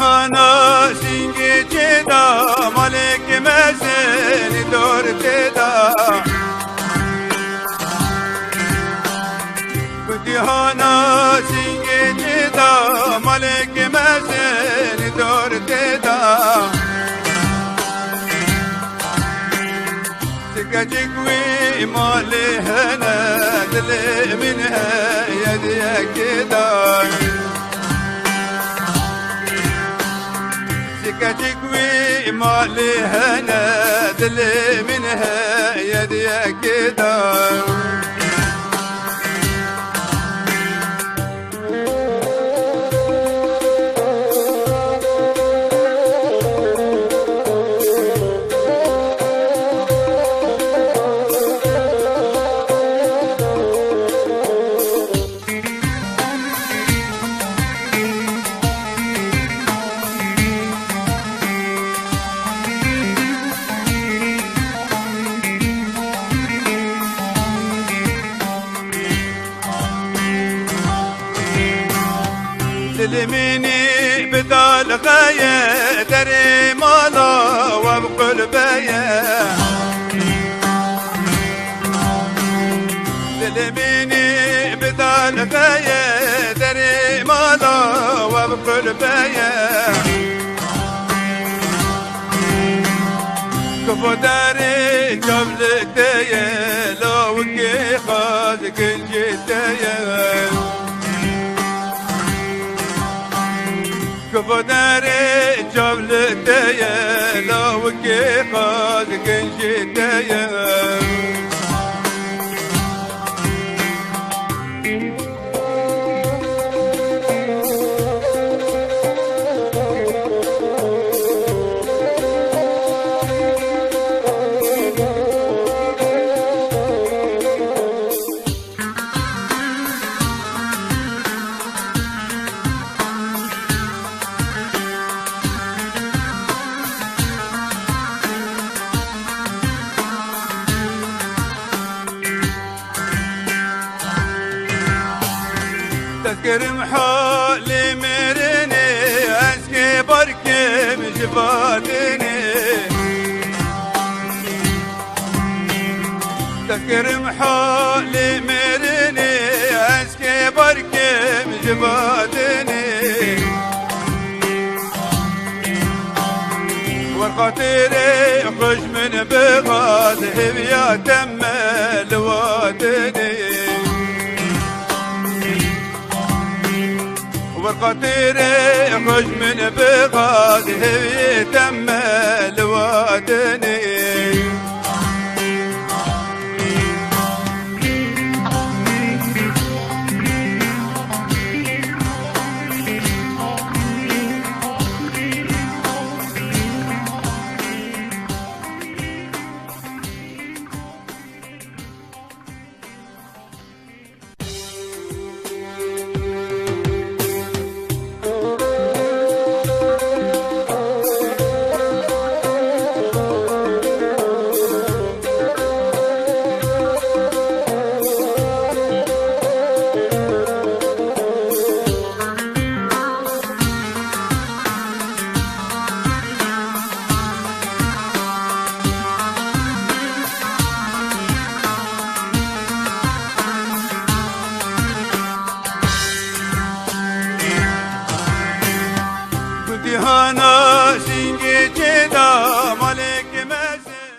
هانا سینگی چدا مالک مزن دور تدا بدی هانا سینگی چدا مالک مزن دور تدا سكتكوي مالي هنا دل منها يدي كدا سكتكوي مالي هنا دل منها يدي كدا تلميني بدال غاية دري مالا وبقل بايا تلميني بدال غاية دري مالا وبقل بايا كفو داري جبلك دايا لو كي خاذك الجدايا كفداري جبل تايا لو كي قاد كنجي تايا تذكر محالي مرني اسكي بركي مجبالني تذكر محالي مرني اسكي بركي مجبالني والخاطري خش من بغاد هبيا تمل وادني والقطيري خش من بغاد هي تمل وادني هانا سینگی چدا مالی